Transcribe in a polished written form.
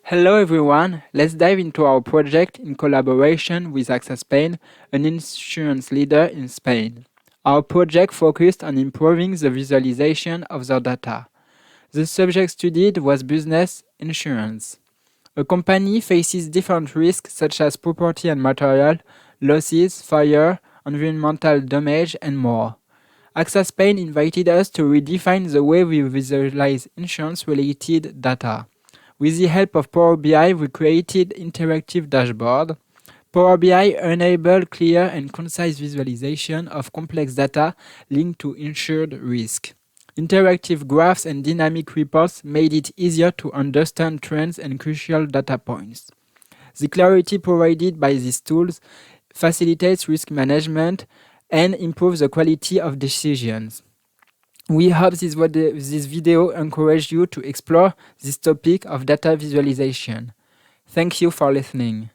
Hello everyone, let's dive into our project in collaboration with AXA Spain, an insurance leader in Spain. Our project focused on improving the visualization of their data. The subject studied was business insurance. A company faces different risks such as property and material, losses, fire, environmental damage, and more. AXA Spain invited us to redefine the way we visualize insurance-related data. With the help of Power BI, we created interactive dashboard. Power BI enabled clear and concise visualization of complex data linked to insured risk. Interactive graphs and dynamic reports made it easier to understand trends and crucial data points. The clarity provided by these tools facilitates risk management and improves the quality of decisions. We hope this video encouraged you to explore this topic of data visualization. Thank you for listening.